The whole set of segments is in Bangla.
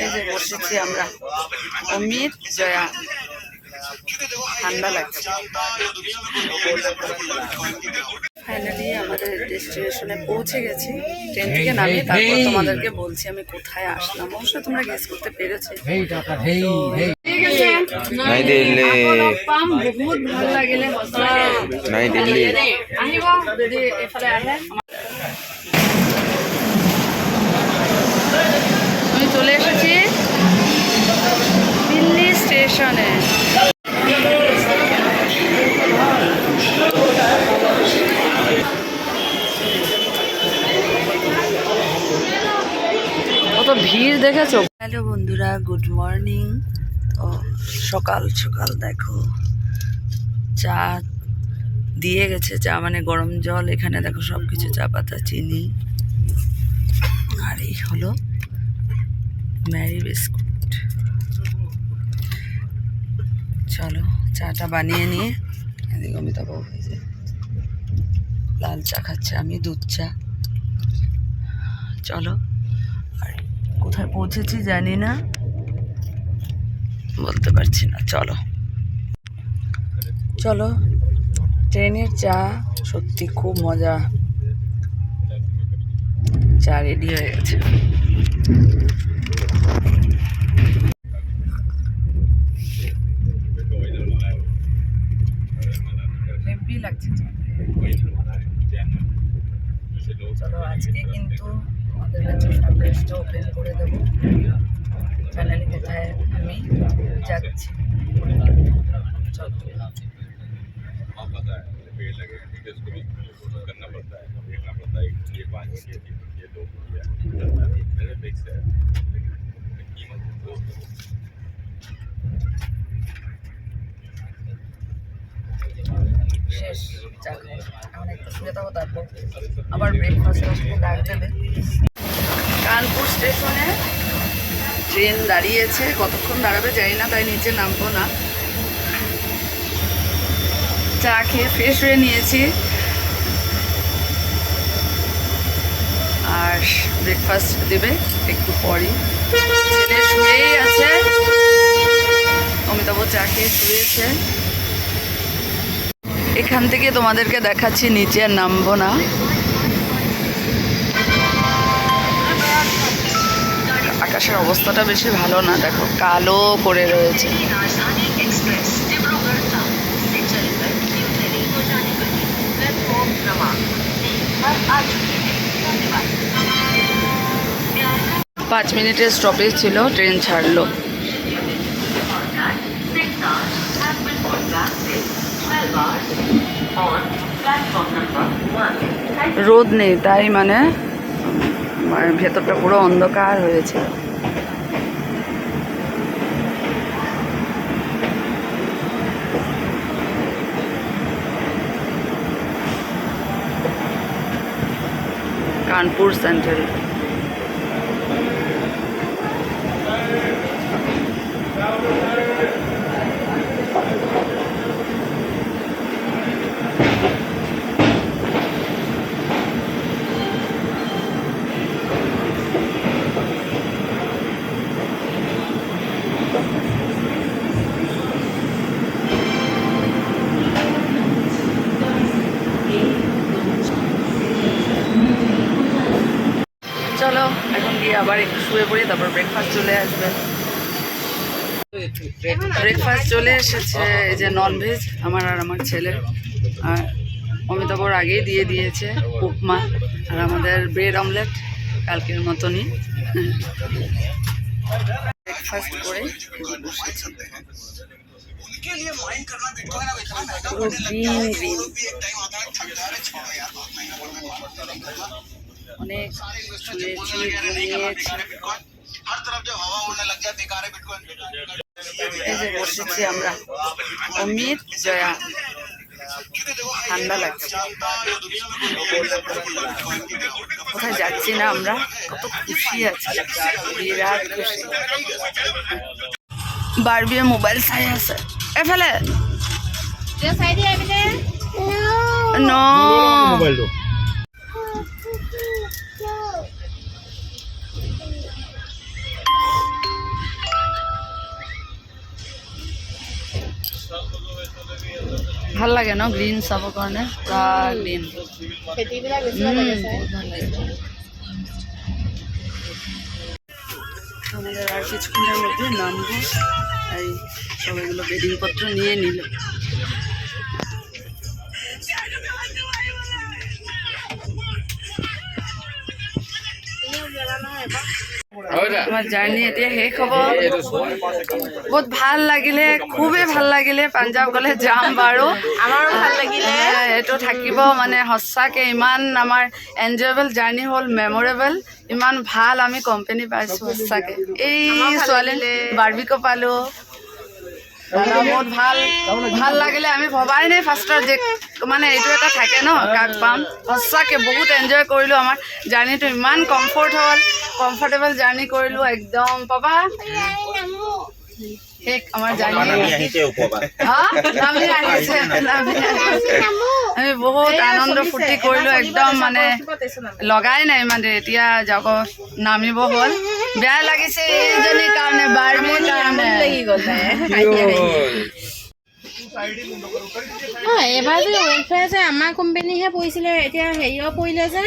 এই যে বসেছি আমরা, অমিত, জয়া। ঠান্ডা লাগছে। ফাইনালি আমাদের ডেস্টিনেশনে পৌঁছে গেছি। ট্রেন থেকে নামিয়ে তারপর তোমাদেরকে বলছি আমি কোথায় আসলাম। অবশ্য তোমরা গেস করতে পেরেছো। বহুত ভাল লাগিলে আমি চলে এসেছি দিল্লি স্টেশনে। কত ভিড় দেখেছো। হ্যালো বন্ধুরা, গুড মর্নিং। তো সকাল সকাল দেখো চা দিয়ে গেছে। চা মানে গরম জল। এখানে দেখো সব কিছু, চা পাতা, চিনি, আর এই হলো ম্যারি বিস্কুট। চলো চাটা বানিয়ে নিয়ে, এদিকে অমিতাভ হয়েছে লাল চা খাচ্ছে, আমি দুধ চা। চলো, আর কোথায় পৌঁছেছি জানি না, বলতে পারছি না। চলো চলো, ট্রেনের চা সত্যি খুব মজা। চা রেডি হয়ে গেছে। হেভি লাগছে। চলো, আজকে কিন্তু আমাদের ব্যাচের সাবজেক্টটা ওপেন করে দেবো। ফাইনালি কোথায় আমি যাচ্ছি। চলো। শেষ চা খাওয়া, এখন একটু শুয়ে থাকো, তারপর আবার ব্রেকফাস্ট আসতে ডাক দেবে। কানপুর স্টেশনে ট্রেন দাঁড়িয়েছে, কতক্ষণ দাঁড়াবে জানি না, তাই নিচে নামবো না। চা খেয়ে ফ্রেশ হয়ে নিয়েছি, আর ব্রেকফাস্ট দেবে একটু পরই। ছেলে শুয়েই আছে, অমিতাভ চা খেয়ে শুয়েছে। এখান থেকে তোমাদেরকে দেখাচ্ছি, নিচে আর নামবো না। আকাশের অবস্থাটা বেশি ভালো না, দেখো কালো করে রয়েছে। 5 মিনিটের স্টপেজ ছিল, ট্রেন ছাড়লো। রোদ নেই, তাই মানে ভেতরটা পুরো অন্ধকার হয়েছে। কানপুর সেন্ট্রাল। চলো এখন গিয়ে আবার একটু শুয়ে পড়ি, তারপর ব্রেকফাস্ট চলে আসবে। ব্রেকফাস্ট চলে এসেছে, এই যে ননভেজ আমার আর আমার ছেলে। আর অমিতাভর আগেই দিয়ে দিয়েছে উপমা, আর আমাদের ব্রেড অমলেট কালকের মতনই। ব্রেকফাস্ট করে বসেছি। পুরো গ্রিন গ্রিন, অনেক শুয়েছি, ঘুমিয়েছি। এই যে বসেছি আমরা, অমিত, জয়া। ঠান্ডা লাগছে। কোথায় যাচ্ছি না আমরা, কত খুশি আছি, বিরাট খুশি। বারবিয়ে মোবাইল চাই আছে এফালে ন। ভাল লাগে ন গ্ৰীণ চাবৰ কাৰণে, পুৰা গ্ৰীণ। আমাদের আর কিছুক্ষণের মধ্যে নামবো, এই সবাইগুলো বেডিংপত্র নিয়ে নিল। আমার জার্নি এতিয়া শেষ হ'ব। বহুত ভাল লাগিলে, খুবেই ভাল লাগিলে। পাঞ্জাৱ গ'লে যাম বাৰু, আমাৰো ভাল লাগিলে। এইটো থাকিব মানে সঁচাকৈ ইমান আমাৰ এনজয়েবল জাৰ্নি হ'ল, মেমৰেবল। ইমান ভাল আমি কোম্পানী পাইছোঁ সঁচাকৈ। এই ছোৱালী বাৰ্বিকো পালোঁ, বহুত ভাল ভাল লাগিলে। আমি ভবাই নাই ফাৰ্ষ্টত যে মানে এইটো এটা থাকে ন কাক পাম। সঁচাকৈ বহুত এনজয় কৰিলোঁ। আমাৰ জাৰ্নিটো ইমান কমফৰ্টেবল জাৰ্নি কৰিলোঁ একদম। পাবা শেষ আমাৰ জাৰ্নি। আমি বহুত আনন্দ ফূৰ্তি কৰিলোঁ একদম, মানে লগাই নাই মানে এতিয়া যাব নামিব হ'ল। বেয়া লাগিছে এইজনীৰ কাৰণে, বাৰ্বিৰ কাৰণে। এবাৰ যে ৱেলফেয়াৰ যে আমাৰ কোম্পানীহে পৰিছিলে, এতিয়া হেৰিও পৰিলে যে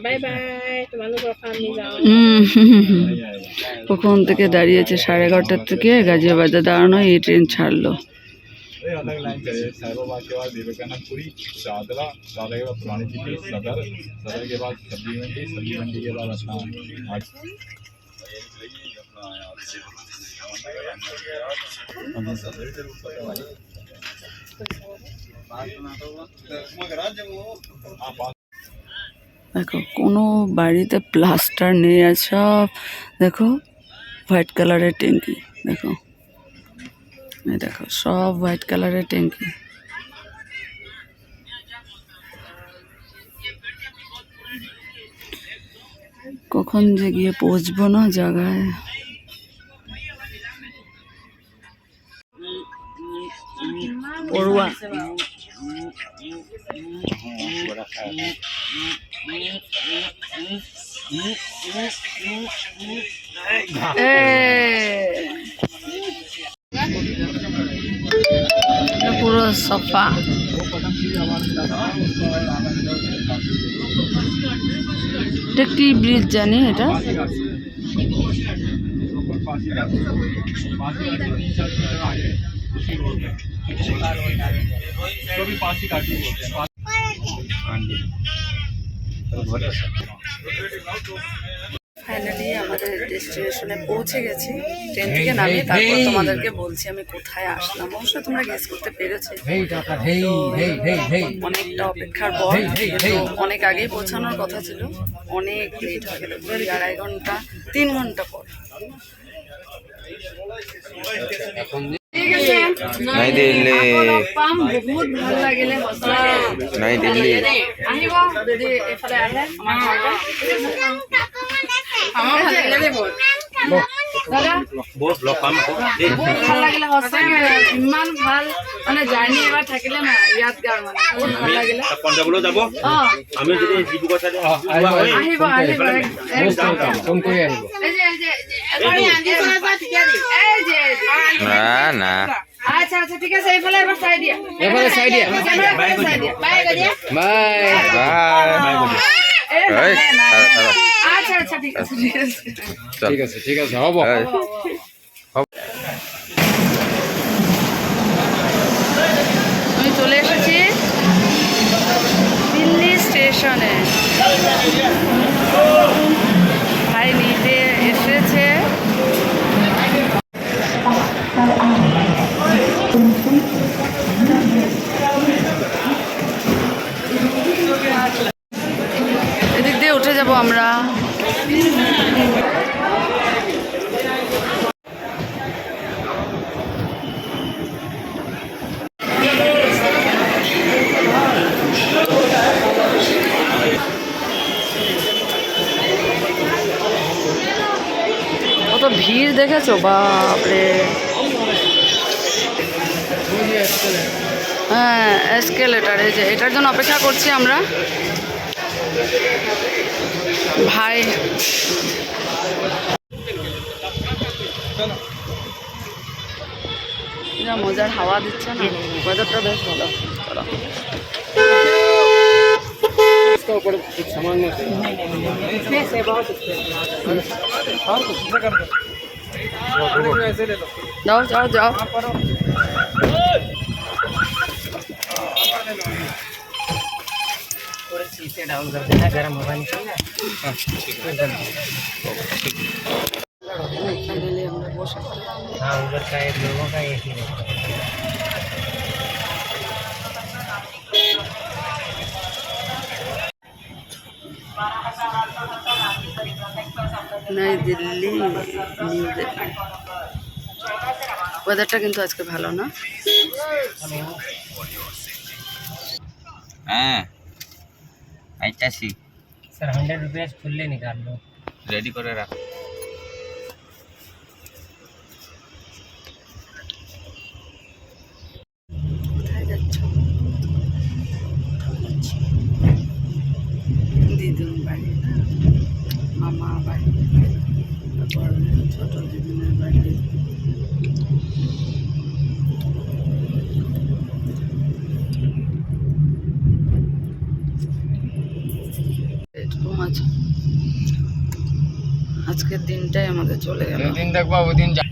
বাই বাই, তোমালোকৰ আমি যাওঁ। কখন থেকে দাঁড়িয়েছে, 11:30 থেকে গাজিয়াবাদে দাঁড়ানো, এই ট্রেন ছাড়লো। अलग लाइन चले, साहिबाबाद के बाद विवेकानंदपुरी, दादरा, दादरा के बाद पुरानी दिल्ली, सदर, सदर के बाद सब्जी मंडी के बाद अपना দেখো কোনো বাড়িতে প্লাস্টার নেই, আর সব দেখো হোয়াইট কালারের ট্যাঙ্কি। দেখো এই দেখো সব হোয়াইট কালারের ট্যাঙ্কি। কখন যে গিয়ে পৌঁছবো না জায়গায়। পড়ুয়া পুরো সফা। এটা কি ব্রিজ জানি, এটা ফাইনালি আমাদের ডেস্টিনেশনে পৌঁছে গেছি। ট্রেন থেকে নামিয়ে তারপর তোমাদেরকে বলছি আমি কোথায় আসলাম। অবশ্যই তোমরা গেস করতে পেরেছো। অনেকটা অপেক্ষার পর, অনেক আগেই পৌঁছানোর কথা ছিল, অনেক লেট হয়ে গেল, 2.5 ঘন্টা 3 ঘন্টা পর। নাই দিল্লী পাম বহুত ভাল লাগিলে নাই দিল্লী আহিব যদি এফালে আহে আমাৰ ভাল লাগিলে বহুত ভাল লাগিলে সঁচাকে। ইমান ভাল মানে জাৰ্ণি এবাৰ থাকিলে না ইয়াত গাৰ মানে বহুত ভাল লাগিলে। পঞ্জাবলৈ যাব আমি যদি ডিব্ৰুগড় চাইডে আহিব আহিব ফোন কৰি আহিব। না না আচ্ছা আচ্ছা ঠিক আছে, এইফালে এবাৰ চাই দিয়া, এফালে চাই দিয়া। Bye bye bye bye. আচ্ছা আচ্ছা ঠিক আছে ঠিক আছে ঠিক আছে ঠিক আছে হ'ব। আমি চলে এসেছি দিল্লি স্টেশনে। ভাই নিতে এসেছে। এদিক দিয়ে উঠে যাব আমরা। কত ভিড় দেখেছো, বাপরে। হ্যাঁ এসকেলেটার, এই যে এটার জন্য অপেক্ষা করছি আমরা। ভাই যা মজার হাওয়া দিচ্ছে না, ওয়েদারটা বেশ ভালো। চলো इसका ऊपर कुछ सामान में যাও যাও যাও। थोड़े शीशे डाउन कर देना, गर्म हवा निकलना। ফাইনালি আমরা বসে পড়লাম। हाँ, उधर का एक लोगों का एक ही है। নই দিল্লি, নিউ দিল্লি। ওয়েদারটা কিন্তু আজকে ভালো না। হ্যাঁ আইতাছি, सर 100 रुपये खुले निकाल लो। রেডি করে রাখ। কোথায় যাচ্ছ? দিদুন বাড়ি না, মামা বাড়ি, তারপর ছোট দিদুনের বাড়ি। এরকম আছে, আজকের দিনটাই আমাদের চলে গেল। दिन तक वो दिन जा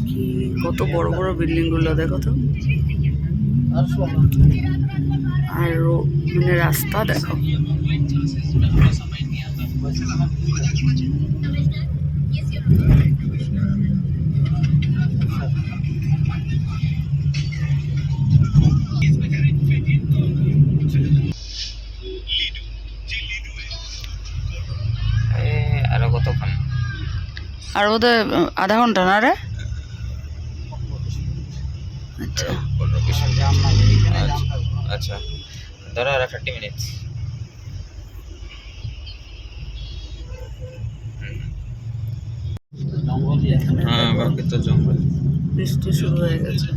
কি কত বড় বড় বিল্ডিং গুলো দেখো তো, আর মানে রাস্তা দেখো। আরো কতক্ষণ? আর বোধহয় আধা ঘন্টা না রে? আচ্ছা, আচ্ছা ধরো আর 30 মিনিটস। হ্যাঁ বাকি তো জঙ্গল। বৃষ্টি শুরু হয়ে গেছে।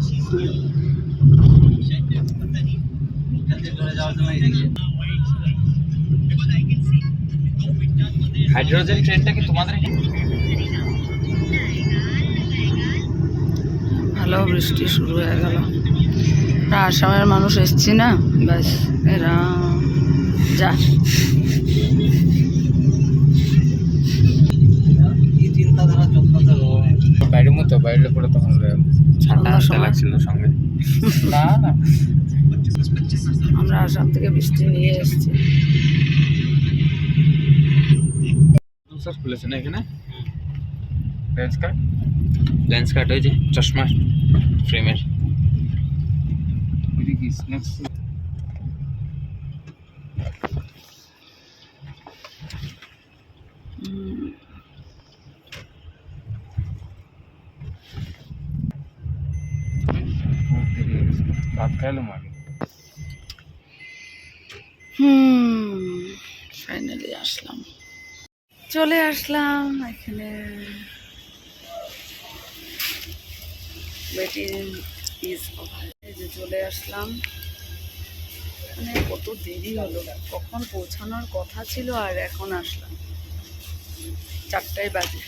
হাইড্রোজেন ট্রেনটা কি তোমাদের? ভালো বৃষ্টি শুরু হয়ে গেল। আমরা আসামের মানুষ এসছি না, ব্যাস এরা যা। বাইরে মতো বাইরে পড়ে তখন ঠান্ডা সন্ধ্যার সময় লাগছিল সঙ্গে। না না আমরা আসাম থেকে বৃষ্টি নিয়ে এসেছি। সব খুলেছে না এখানে? লেন্স কাট হয়েছে, চশমা ফ্রেমের। ভাত খাইলাম আগে। ফাইনালি আসলাম, চলে আসলাম এখানে। Waiting is over. এই যে চলে আসলাম। মানে কত দেরি হলো, কখন পৌঁছানোর কথা ছিল আর এখন আসলাম 4টায় বাজে।